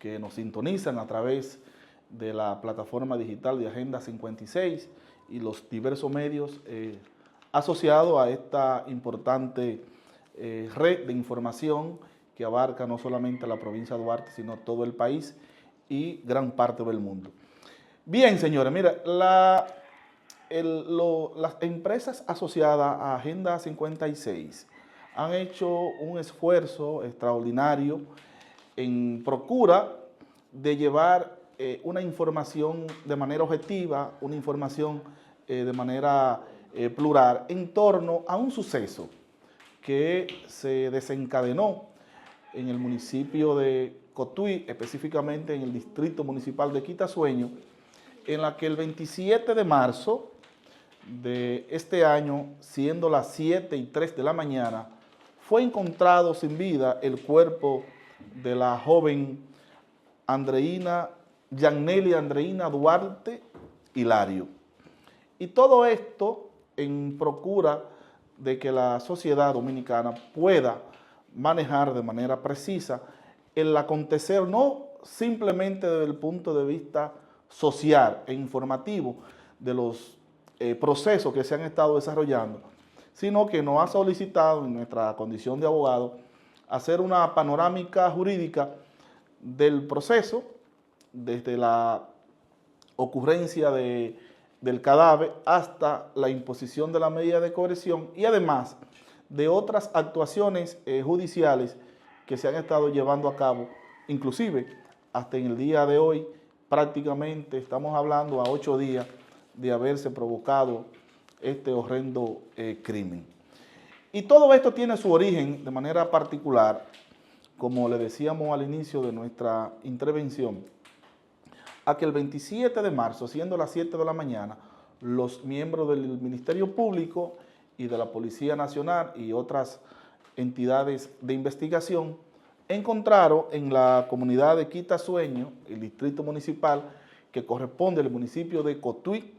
que nos sintonizan a través de la plataforma digital de Agenda 56 y los diversos medios asociados a esta importante red de información que abarca no solamente la provincia de Duarte, sino todo el país y gran parte del mundo. Bien, señores, mira, las empresas asociadas a Agenda 56 han hecho un esfuerzo extraordinario en procura de llevar una información de manera objetiva, una información de manera plural en torno a un suceso que se desencadenó en el municipio de Cotuí, específicamente en el distrito municipal de Quitasueño, en la que el 27 de marzo de este año, siendo las 7:03 de la mañana, fue encontrado sin vida el cuerpo de la joven Yanneli Andreina Duarte Hilario. Y todo esto en procura de que la sociedad dominicana pueda manejar de manera precisa el acontecer, no simplemente desde el punto de vista social e informativo de los procesos que se han estado desarrollando, sino que nos ha solicitado en nuestra condición de abogado hacer una panorámica jurídica del proceso desde la ocurrencia del cadáver hasta la imposición de la medida de coerción y además de otras actuaciones judiciales que se han estado llevando a cabo, inclusive hasta en el día de hoy, prácticamente estamos hablando a 8 días de haberse provocado este horrendo crimen. Y todo esto tiene su origen de manera particular, como le decíamos al inicio de nuestra intervención, a que el 27 de marzo, siendo las 7 de la mañana, los miembros del Ministerio Público y de la Policía Nacional y otras entidades de investigación encontraron en la comunidad de Quitasueño, el distrito municipal que corresponde al municipio de Cotuí,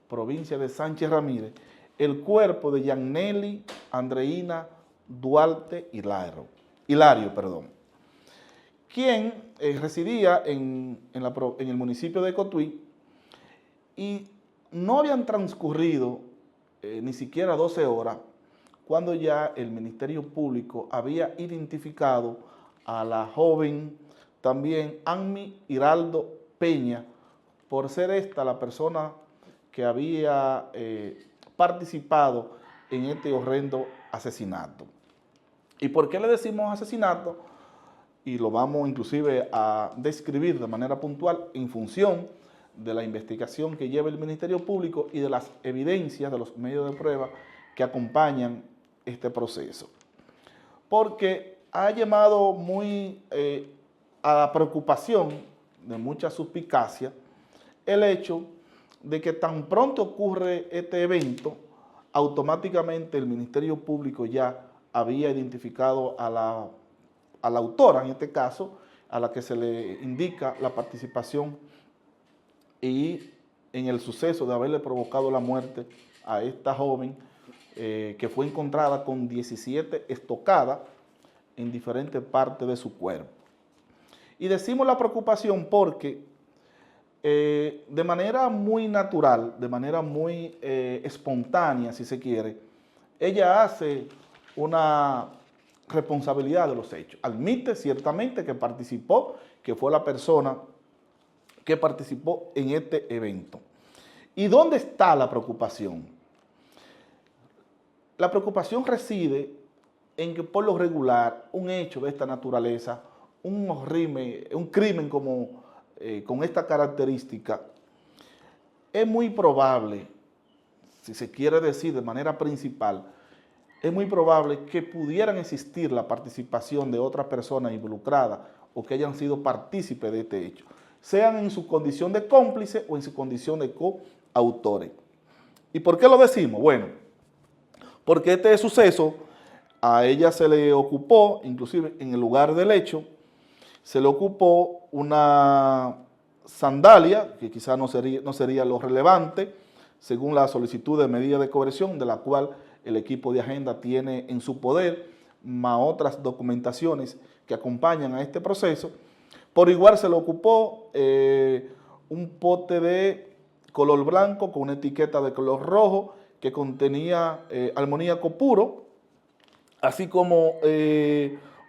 provincia de Sánchez Ramírez, el cuerpo de Yanneli Andreina Duarte Hilario, quien residía en el municipio de Cotuí, y no habían transcurrido ni siquiera 12 horas cuando ya el Ministerio Público había identificado a la joven también Anmi Hiraldo Peña por ser esta la persona que había participado en este horrendo asesinato. ¿Y por qué le decimos asesinato? Y lo vamos inclusive a describir de manera puntual en función de la investigación que lleva el Ministerio Público y de las evidencias de los medios de prueba que acompañan este proceso. Porque ha llamado muy a la preocupación de mucha suspicacia el hecho de que tan pronto ocurre este evento, automáticamente el Ministerio Público ya había identificado a la autora, en este caso, a la que se le indica la participación y en el suceso de haberle provocado la muerte a esta joven que fue encontrada con 17 estocadas en diferentes partes de su cuerpo. Y decimos la preocupación porque de manera muy natural, de manera muy espontánea, si se quiere, ella hace una responsabilidad de los hechos. Admite ciertamente que participó, que fue la persona que participó en este evento. ¿Y dónde está la preocupación? La preocupación reside en que por lo regular un hecho de esta naturaleza, un crimen con esta característica, es muy probable, si se quiere decir de manera principal, es muy probable que pudieran existir la participación de otras personas involucradas o que hayan sido partícipes de este hecho, sean en su condición de cómplice o en su condición de coautores. ¿Y por qué lo decimos? Bueno, porque este suceso a ella se le ocupó, inclusive en el lugar del hecho, se le ocupó una sandalia, que quizás no sería lo relevante, según la solicitud de medida de coerción, de la cual el equipo de Agenda tiene en su poder, más otras documentaciones que acompañan a este proceso, Por igual se le ocupó un pote de color blanco con una etiqueta de color rojo que contenía amoníaco puro, así como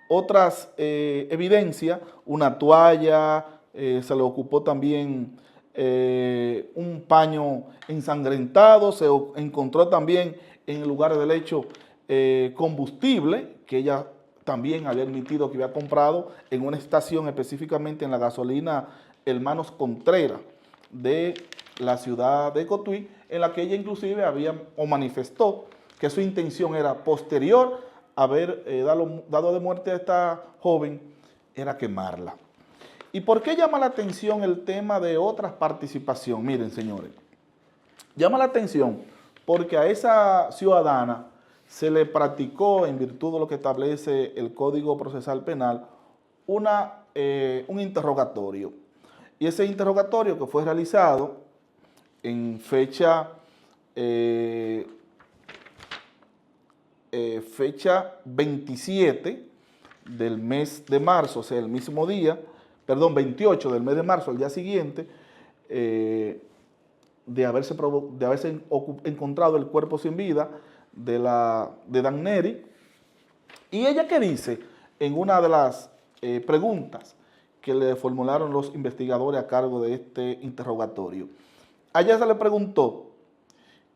otras evidencias, una toalla, se le ocupó también un paño ensangrentado, se encontró también en el lugar del hecho combustible, que ella también había admitido que había comprado en una estación, específicamente en la gasolina Hermanos Contreras de la ciudad de Cotuí, en la que ella inclusive había o manifestó que su intención era posterior a haber dado de muerte a esta joven, era quemarla. ¿Y por qué llama la atención el tema de otra participación? Miren, señores, llama la atención porque a esa ciudadana se le practicó, en virtud de lo que establece el Código Procesal Penal, un interrogatorio. Y ese interrogatorio que fue realizado en fecha 27 del mes de marzo, o sea, el mismo día, perdón, 28 del mes de marzo, al día siguiente, de haberse encontrado el cuerpo sin vida de Daneri. ¿Y ella qué dice? En una de las preguntas que le formularon los investigadores a cargo de este interrogatorio. A ella se le preguntó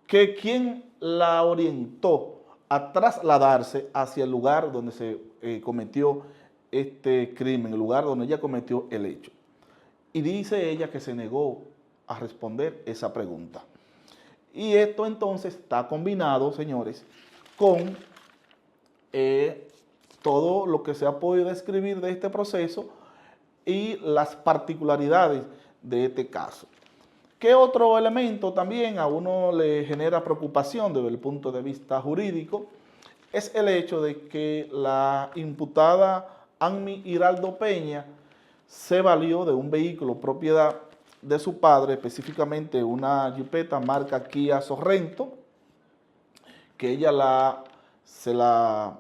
que quién la orientó a trasladarse hacia el lugar donde se cometió este crimen, el lugar donde ella cometió el hecho. Y dice ella que se negó a responder esa pregunta. Y esto entonces está combinado, señores, con todo lo que se ha podido describir de este proceso y las particularidades de este caso. ¿Qué otro elemento también a uno le genera preocupación desde el punto de vista jurídico? Es el hecho de que la imputada Anmi Hiraldo Peña se valió de un vehículo propiedad de su padre, específicamente una jipeta marca Kia Sorrento, que ella se la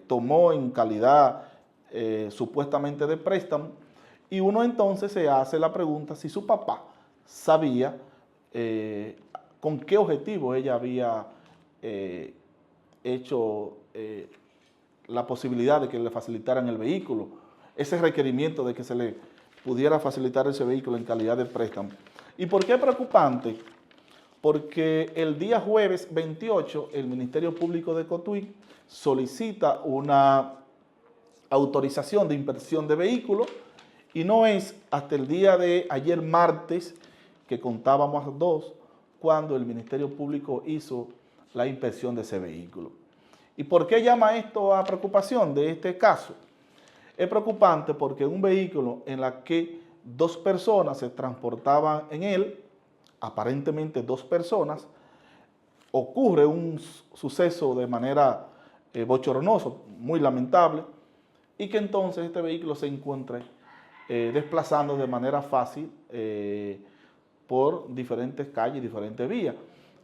tomó en calidad supuestamente de préstamo, y uno entonces se hace la pregunta si su papá sabía con qué objetivo ella había hecho la posibilidad de que le facilitaran el vehículo, ese requerimiento de que se le pudiera facilitar ese vehículo en calidad de préstamo. ¿Y por qué es preocupante? Porque el día jueves 28 el Ministerio Público de Cotuí solicita una autorización de inspección de vehículos y no es hasta el día de ayer martes, que contábamos a 2, cuando el Ministerio Público hizo la inspección de ese vehículo. ¿Y por qué llama esto a preocupación de este caso? Es preocupante porque un vehículo en el que 2 personas se transportaban en él, aparentemente 2 personas, ocurre un suceso de manera bochornoso, muy lamentable, y que entonces este vehículo se encuentre desplazando de manera fácil por diferentes calles, diferentes vías.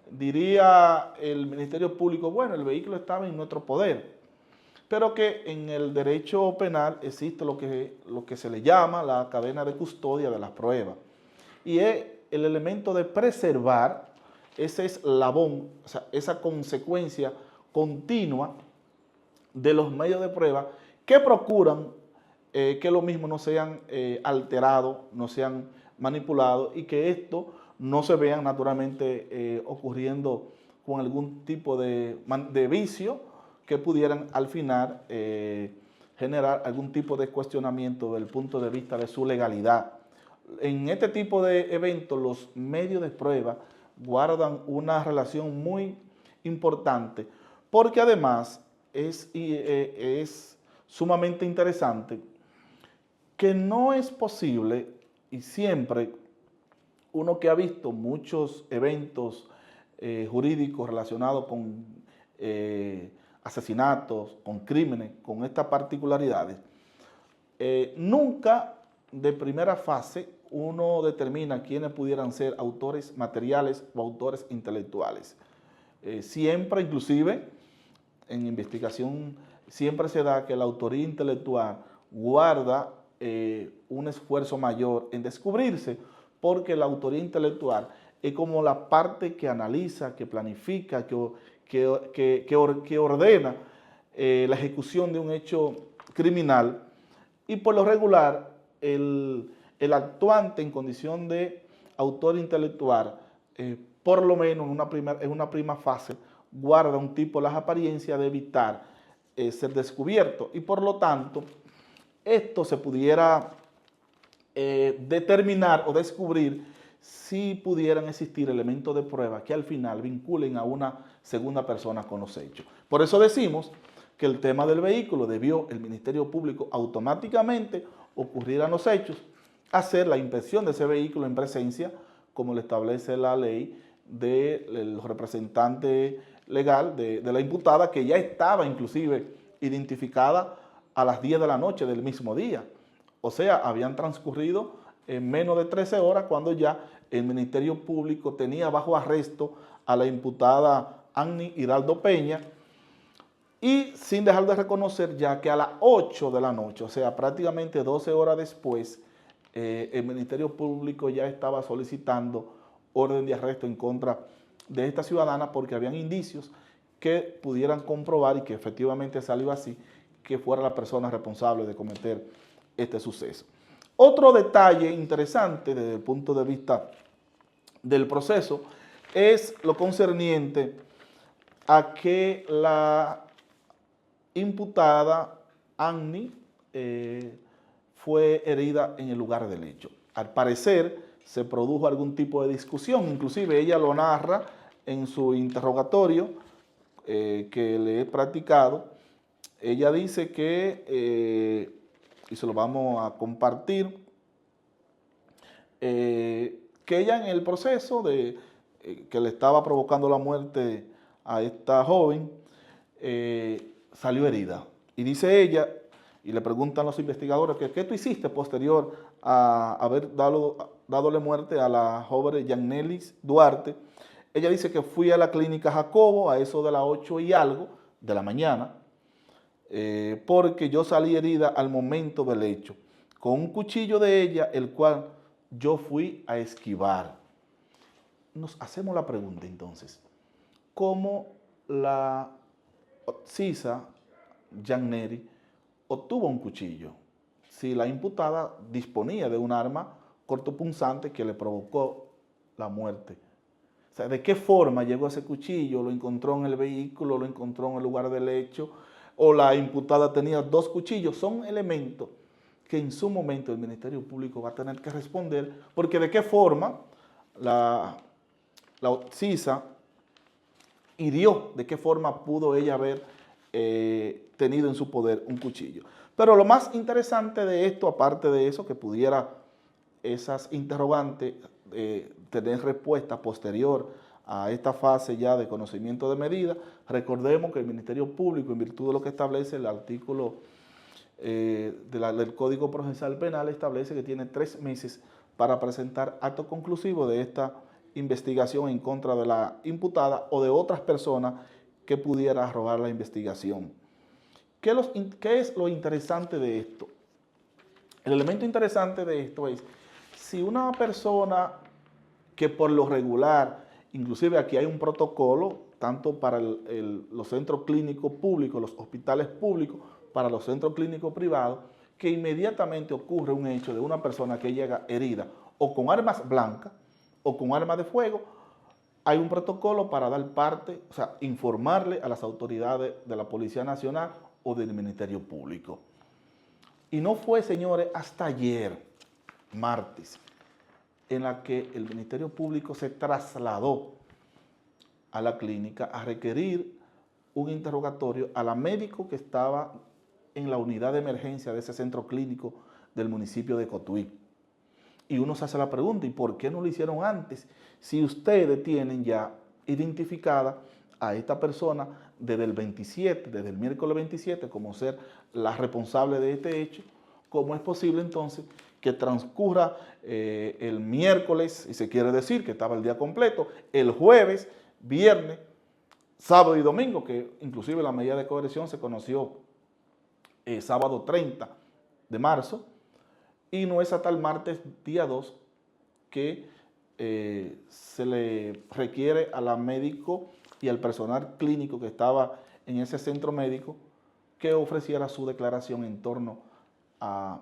Diría el Ministerio Público, bueno, el vehículo estaba en nuestro poder, pero que en el derecho penal existe lo que se le llama la cadena de custodia de las pruebas, y es el elemento de preservar ese eslabón, o sea, esa consecuencia continua de los medios de prueba que procuran que lo mismo no sean alterados, no sean manipulados, y que esto no se vean naturalmente ocurriendo con algún tipo de vicio que pudieran al final generar algún tipo de cuestionamiento desde el punto de vista de su legalidad. En este tipo de eventos los medios de prueba guardan una relación muy importante, porque además es sumamente interesante que no es posible, y siempre uno que ha visto muchos eventos jurídicos relacionados con asesinatos, con crímenes, con estas particularidades, nunca de primera fase uno determina quiénes pudieran ser autores materiales o autores intelectuales. Siempre, inclusive, en investigación, siempre se da que la autoría intelectual guarda un esfuerzo mayor en descubrirse, porque la autoría intelectual es como la parte que analiza, que planifica, que ordena la ejecución de un hecho criminal, y por lo regular el actuante en condición de autor intelectual, por lo menos en una prima fase, guarda un tipo las apariencias de evitar ser descubierto, y por lo tanto esto se pudiera determinar o descubrir si pudieran existir elementos de prueba que al final vinculen a una segunda persona con los hechos. Por eso decimos que el tema del vehículo debió el Ministerio Público automáticamente ocurrir a los hechos, hacer la inspección de ese vehículo en presencia, como le establece la ley del representante legal de la imputada, que ya estaba inclusive identificada a las 10 de la noche del mismo día. O sea, habían transcurrido en menos de 13 horas cuando ya el Ministerio Público tenía bajo arresto a la imputada Anny Hiraldo Peña, y sin dejar de reconocer ya que a las 8 de la noche, o sea, prácticamente 12 horas después, el Ministerio Público ya estaba solicitando orden de arresto en contra de esta ciudadana, porque habían indicios que pudieran comprobar, y que efectivamente salió así, que fuera la persona responsable de cometer este suceso. Otro detalle interesante desde el punto de vista del proceso es lo concerniente a que la imputada Anny fue herida en el lugar del hecho. Al parecer se produjo algún tipo de discusión, inclusive ella lo narra en su interrogatorio que le he practicado. Ella dice que, y se lo vamos a compartir, que ella en el proceso de que le estaba provocando la muerte a esta joven, salió herida. Y dice ella, y le preguntan los investigadores, ¿qué tú hiciste posterior a haber dadole muerte a la joven Yannelis Duarte? Ella dice que fui a la clínica Jacobo a eso de las 8 y algo de la mañana, porque yo salí herida al momento del hecho, con un cuchillo de ella, el cual yo fui a esquivar. Nos hacemos la pregunta entonces, ¿cómo la Sisa Yanneri obtuvo un cuchillo si la imputada disponía de un arma cortopunzante que le provocó la muerte? O sea, ¿de qué forma llegó ese cuchillo? ¿Lo encontró en el vehículo? ¿Lo encontró en el lugar del hecho? ¿O la imputada tenía dos cuchillos? Son elementos que en su momento el Ministerio Público va a tener que responder, porque ¿de qué forma la Sisa hirió? ¿De qué forma pudo ella haber tenido en su poder un cuchillo? Pero lo más interesante de esto, aparte de eso, que pudiera esas interrogantes tener respuesta posterior a esta fase ya de conocimiento de medida, recordemos que el Ministerio Público, en virtud de lo que establece el artículo del Código Procesal Penal, establece que tiene 3 meses para presentar acto conclusivo de esta investigación en contra de la imputada o de otras personas que pudiera arrojar la investigación. ¿Qué es lo interesante de esto? El elemento interesante de esto es, si una persona que por lo regular, inclusive aquí hay un protocolo, tanto para los centros clínicos públicos, los hospitales públicos, para los centros clínicos privados, que inmediatamente ocurre un hecho de una persona que llega herida o con armas blancas o con armas de fuego, hay un protocolo para dar parte, o sea, informarle a las autoridades de la Policía Nacional o del Ministerio Público. Y no fue, señores, hasta ayer, martes, en la que el Ministerio Público se trasladó a la clínica a requerir un interrogatorio a la médico que estaba en la unidad de emergencia de ese centro clínico del municipio de Cotuí. Y uno se hace la pregunta, ¿y por qué no lo hicieron antes? Si ustedes tienen ya identificada a esta persona desde el 27, desde el miércoles 27, como ser la responsable de este hecho, ¿cómo es posible entonces que transcurra el miércoles, y se quiere decir que estaba el día completo, el jueves, viernes, sábado y domingo, que inclusive la medida de coerción se conoció sábado 30 de marzo, y no es hasta el martes día 2 que se le requiere a la médico y al personal clínico que estaba en ese centro médico que ofreciera su declaración en torno a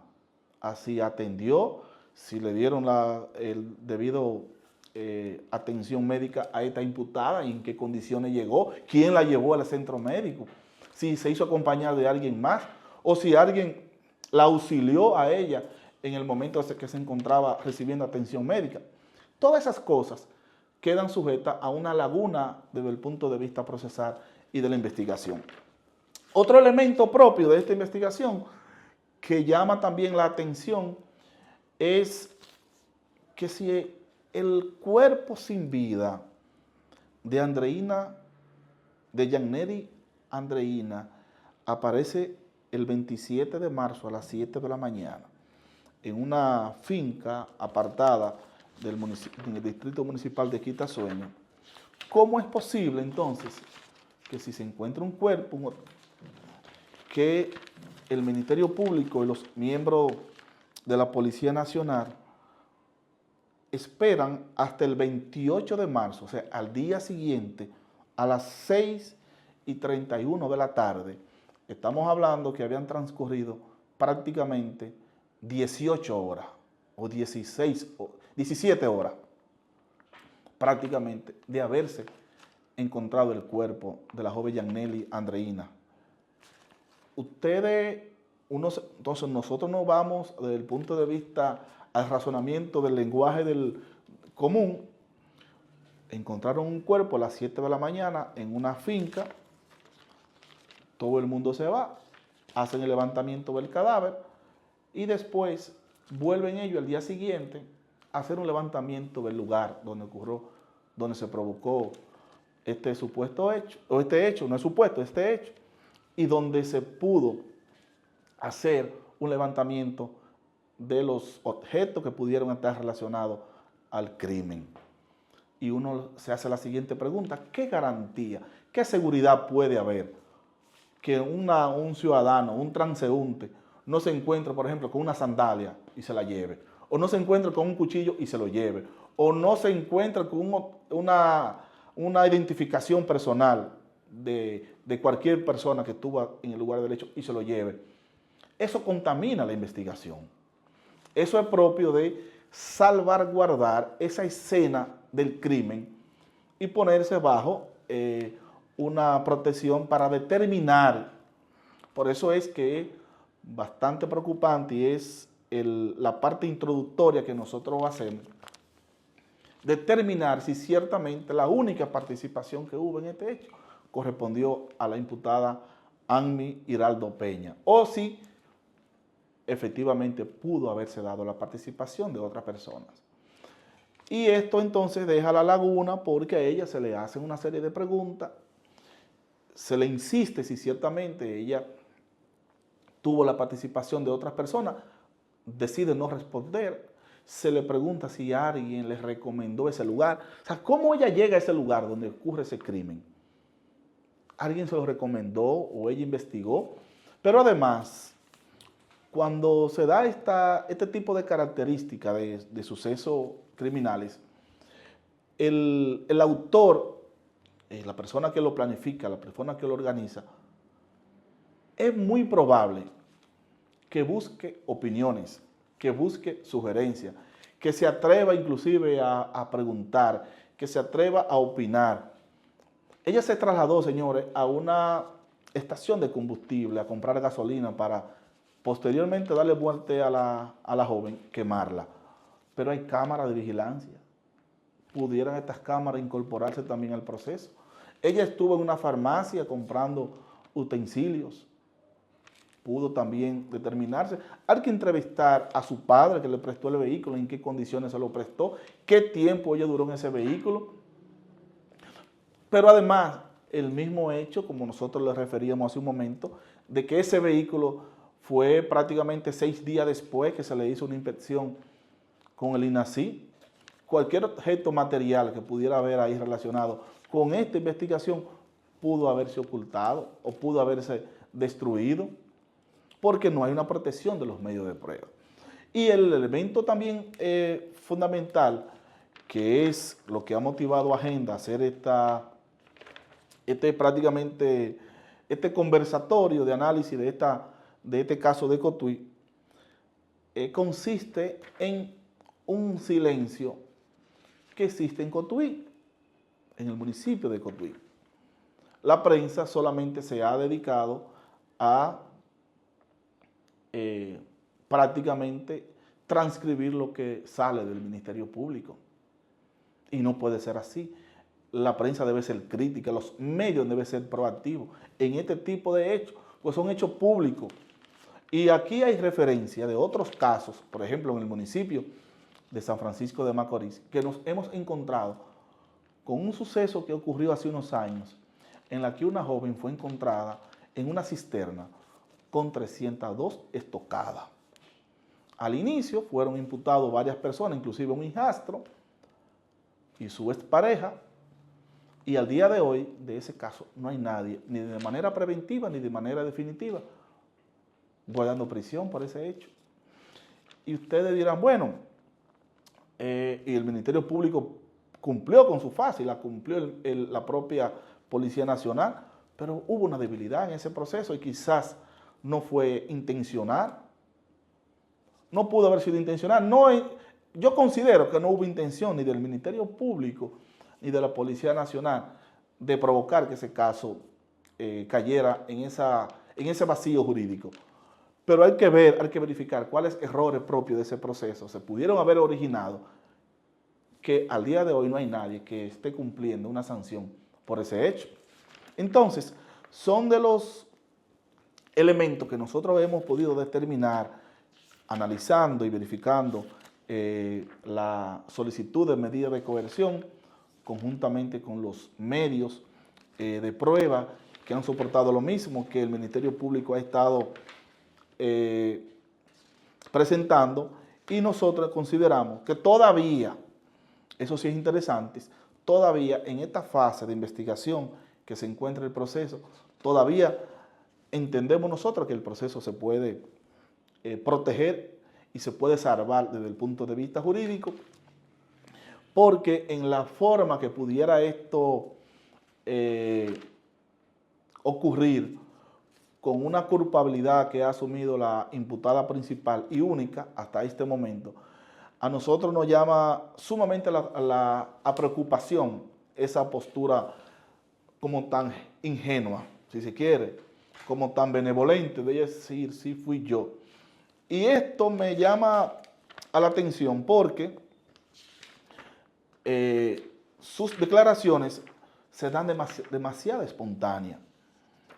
si atendió, si le dieron el debido atención médica a esta imputada y en qué condiciones llegó, quién la llevó al centro médico, si se hizo acompañar de alguien más o si alguien la auxilió a ella en el momento que se encontraba recibiendo atención médica. Todas esas cosas quedan sujetas a una laguna desde el punto de vista procesal y de la investigación. Otro elemento propio de esta investigación que llama también la atención es que si el cuerpo sin vida de Andreina, de Yanneri Andreina, aparece el 27 de marzo a las 7 de la mañana en una finca apartada en el distrito municipal de Quitasueño, ¿cómo es posible entonces que si se encuentra un cuerpo, que el Ministerio Público y los miembros de la Policía Nacional esperan hasta el 28 de marzo, o sea, al día siguiente, a las 6:31 de la tarde, estamos hablando que habían transcurrido prácticamente 18 horas, o 17 horas, prácticamente, de haberse encontrado el cuerpo de la joven Yanneri Andreina. Entonces nosotros nos vamos desde el punto de vista al razonamiento del lenguaje del común. Encontraron un cuerpo a las 7 de la mañana en una finca, todo el mundo se va, hacen el levantamiento del cadáver y después vuelven ellos al día siguiente a hacer un levantamiento del lugar donde ocurrió, donde se provocó este supuesto hecho, o este hecho, no es supuesto, este hecho, y donde se pudo hacer un levantamiento de los objetos que pudieron estar relacionados al crimen. Y uno se hace la siguiente pregunta: ¿qué garantía, qué seguridad puede haber que un ciudadano, un transeúnte, no se encuentre, por ejemplo, con una sandalia y se la lleve, o no se encuentre con un cuchillo y se lo lleve, o no se encuentre con una identificación personal de cualquier persona que estuvo en el lugar del hecho y se lo lleve? Eso contamina la investigación. Eso es propio de salvaguardar esa escena del crimen y ponerse bajo una protección para determinar. Por eso es que es bastante preocupante y es la parte introductoria que nosotros hacemos, determinar si ciertamente la única participación que hubo en este hecho correspondió a la imputada Anmi Hiraldo Peña, o si efectivamente pudo haberse dado la participación de otras personas. Y esto entonces deja la laguna porque a ella se le hacen una serie de preguntas, se le insiste si ciertamente ella tuvo la participación de otras personas, decide no responder, se le pregunta si alguien le recomendó ese lugar. O sea, ¿cómo ella llega a ese lugar donde ocurre ese crimen? ¿Alguien se lo recomendó o ella investigó? Pero además, cuando se da este tipo de características de sucesos criminales, el autor, la persona que lo planifica, la persona que lo organiza, es muy probable que busque opiniones, que busque sugerencias, que se atreva inclusive a preguntar, que se atreva a opinar. Ella se trasladó, señores, a una estación de combustible a comprar gasolina para posteriormente darle muerte a la joven, quemarla. Pero hay cámaras de vigilancia. Pudieran estas cámaras incorporarse también al proceso. Ella estuvo en una farmacia comprando utensilios. Pudo también determinarse. Hay que entrevistar a su padre que le prestó el vehículo, en qué condiciones se lo prestó, qué tiempo ella duró en ese vehículo. Pero además, el mismo hecho, como nosotros le referíamos hace un momento, de que ese vehículo fue prácticamente 6 días después que se le hizo una inspección con el INACI. Cualquier objeto material que pudiera haber ahí relacionado con esta investigación pudo haberse ocultado o pudo haberse destruido, porque no hay una protección de los medios de prueba. Y el elemento también fundamental, que es lo que ha motivado a Agenda a hacer este conversatorio de análisis de este caso de Cotuí, consiste en un silencio que existe en Cotuí, en el municipio de Cotuí. La prensa solamente se ha dedicado a prácticamente transcribir lo que sale del Ministerio Público. Y no puede ser así. La prensa debe ser crítica, los medios deben ser proactivos en este tipo de hechos, pues son hechos públicos. Y aquí hay referencia de otros casos, por ejemplo, en el municipio de San Francisco de Macorís, que nos hemos encontrado con un suceso que ocurrió hace unos años, en la que una joven fue encontrada en una cisterna con 302 estocadas. Al inicio fueron imputados varias personas, inclusive un hijastro y su expareja, y al día de hoy, de ese caso, no hay nadie, ni de manera preventiva ni de manera definitiva, guardando prisión por ese hecho. Y ustedes dirán, bueno, y el Ministerio Público cumplió con su fase, y la cumplió la propia Policía Nacional, pero hubo una debilidad en ese proceso y quizás no fue intencional. No pudo haber sido intencional. Yo considero que no hubo intención ni del Ministerio Público ni de la Policía Nacional de provocar que ese caso cayera en ese vacío jurídico. Pero hay que verificar cuáles errores propios de ese proceso se pudieron haber originado, que al día de hoy no hay nadie que esté cumpliendo una sanción por ese hecho. Entonces, son de los elementos que nosotros hemos podido determinar analizando y verificando la solicitud de medida de coerción conjuntamente con los medios de prueba que han soportado lo mismo que el Ministerio Público ha estado presentando, y nosotros consideramos que todavía, eso sí es interesante, todavía en esta fase de investigación que se encuentra el proceso, todavía entendemos nosotros que el proceso se puede proteger y se puede salvar desde el punto de vista jurídico, porque en la forma que pudiera esto ocurrir con una culpabilidad que ha asumido la imputada principal y única hasta este momento, a nosotros nos llama sumamente a preocupación esa postura como tan ingenua, si se quiere, como tan benevolente de decir, sí fui yo. Y esto me llama a la atención porque sus declaraciones se dan demasiado espontáneas.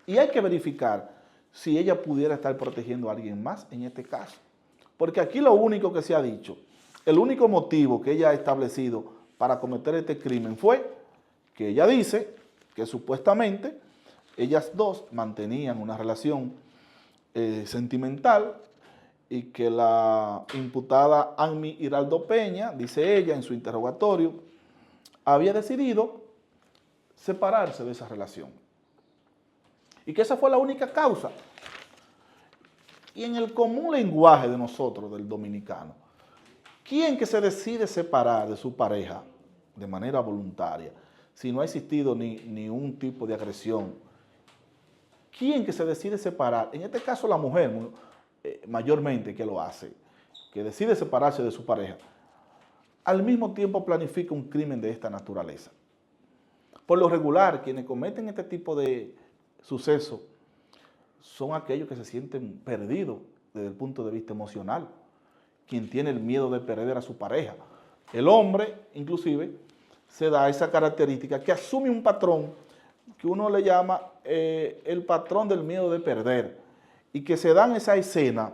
Y hay que verificar si ella pudiera estar protegiendo a alguien más en este caso. Porque aquí lo único que se ha dicho, el único motivo que ella ha establecido para cometer este crimen fue que ella dice que supuestamente ellas dos mantenían una relación sentimental, y que la imputada Anmi Hiraldo Peña, dice ella en su interrogatorio, había decidido separarse de esa relación. Y que esa fue la única causa. Y en el común lenguaje de nosotros, del dominicano, ¿quién que se decide separar de su pareja de manera voluntaria, si no ha existido ni un tipo de agresión? ¿Quién que se decide separar? En este caso la mujer, mayormente que lo hace, que decide separarse de su pareja, al mismo tiempo planifica un crimen de esta naturaleza. Por lo regular, quienes cometen este tipo de sucesos son aquellos que se sienten perdidos desde el punto de vista emocional, quien tiene el miedo de perder a su pareja. El hombre, inclusive, se da esa característica que asume un patrón que uno le llama el patrón del miedo de perder, y que se dan esa escena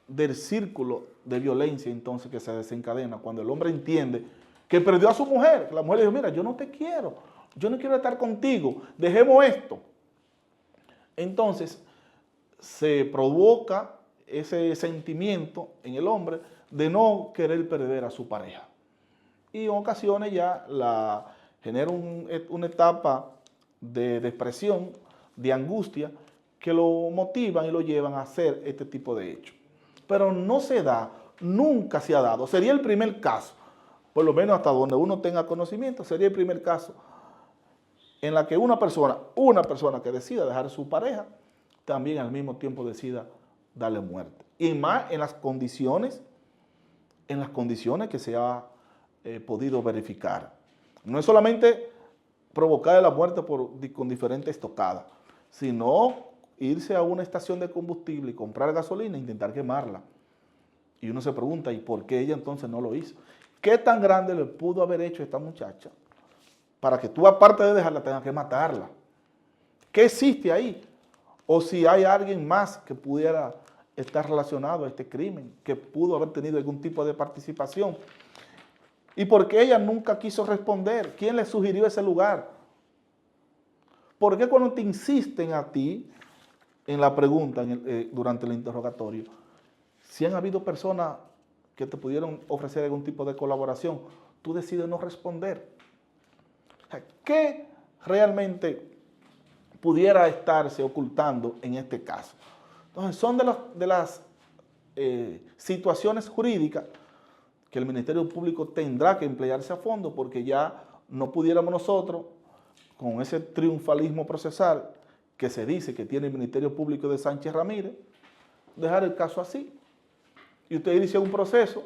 del círculo de violencia entonces que se desencadena cuando el hombre entiende que perdió a su mujer. La mujer le dijo, mira, yo no te quiero, yo no quiero estar contigo, dejemos esto. Entonces se provoca ese sentimiento en el hombre de no querer perder a su pareja. Y en ocasiones ya genera una etapa de depresión, de angustia, que lo motivan y lo llevan a hacer este tipo de hechos. pero no se da, nunca se ha dado. Sería el primer caso, por lo menos hasta donde uno tenga conocimiento, sería el primer caso en la que una persona que decida dejar a su pareja, también al mismo tiempo decida darle muerte. Y más en las condiciones que se ha podido verificar. No es solamente provocar la muerte con diferentes tocadas, sino irse a una estación de combustible y comprar gasolina e intentar quemarla. Y uno se pregunta, ¿y por qué ella entonces no lo hizo? ¿Qué tan grande le pudo haber hecho a esta muchacha para que tú, aparte de dejarla, tengas que matarla? ¿Qué existe ahí? O si hay alguien más que pudiera estar relacionado a este crimen, que pudo haber tenido algún tipo de participación. ¿Y por qué ella nunca quiso responder? ¿Quién le sugirió ese lugar? ¿Por qué cuando te insisten a ti en la pregunta durante el interrogatorio, si han habido personas que te pudieron ofrecer algún tipo de colaboración, tú decides no responder? ¿Qué realmente pudiera estarse ocultando en este caso? Entonces, son de las situaciones jurídicas que el Ministerio Público tendrá que emplearse a fondo, porque ya no pudiéramos nosotros, con ese triunfalismo procesal que se dice que tiene el Ministerio Público de Sánchez Ramírez, dejar el caso así. Y usted inicia un proceso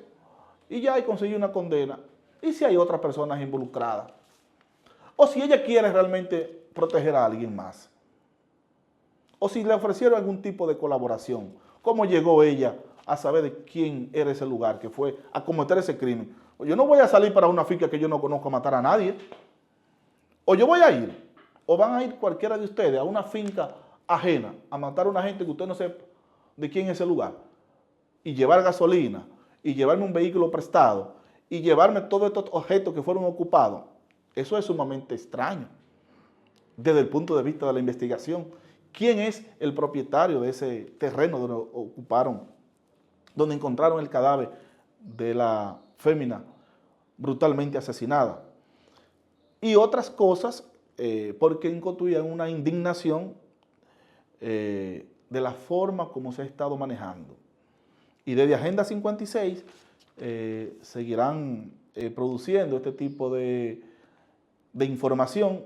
y ya hay conseguido una condena. ¿Y si hay otras personas involucradas? O si ella quiere realmente proteger a alguien más. O si le ofrecieron algún tipo de colaboración. ¿Cómo llegó ella a saber de quién era ese lugar que fue a cometer ese crimen? O yo no voy a salir para una finca que yo no conozco a matar a nadie. O yo voy a ir, o van a ir cualquiera de ustedes a una finca ajena a matar a una gente que usted no sepa de quién es ese lugar. Y llevar gasolina, y llevarme un vehículo prestado, y llevarme todos estos objetos que fueron ocupados. Eso es sumamente extraño desde el punto de vista de la investigación. ¿Quién es el propietario de ese terreno donde ocuparon, donde encontraron el cadáver de la fémina brutalmente asesinada? Y otras cosas, porque encontrarían una indignación de la forma como se ha estado manejando. Y desde Agenda 56 seguirán produciendo este tipo de información.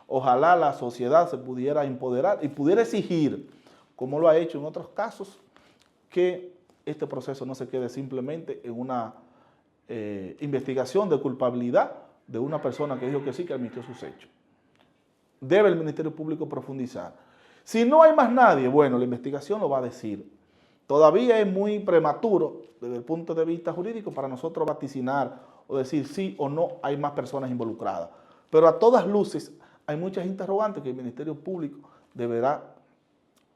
Ojalá la sociedad se pudiera empoderar y pudiera exigir, como lo ha hecho en otros casos, que este proceso no se quede simplemente en una investigación de culpabilidad de una persona que dijo que sí, que admitió sus hechos. Debe el Ministerio Público profundizar. Si no hay más nadie, bueno, la investigación lo va a decir. Todavía es muy prematuro desde el punto de vista jurídico para nosotros vaticinar o decir sí o no hay más personas involucradas. Pero a todas luces hay muchas interrogantes que el Ministerio Público deberá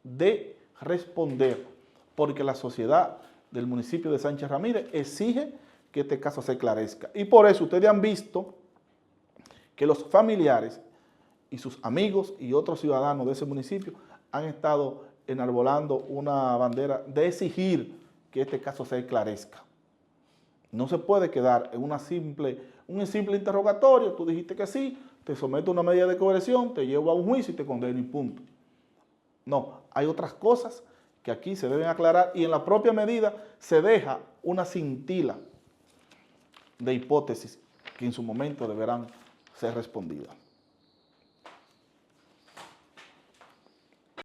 de responder, porque la sociedad del municipio de Sánchez Ramírez exige que este caso se esclarezca. Y por eso ustedes han visto que los familiares y sus amigos y otros ciudadanos de ese municipio han estado enarbolando una bandera de exigir que este caso se esclarezca. No se puede quedar en un simple interrogatorio, tú dijiste que sí, te someto a una medida de coerción, te llevo a un juicio y te condeno y punto. No, hay otras cosas que aquí se deben aclarar y en la propia medida se deja una cintila de hipótesis que en su momento deberán ser respondidas.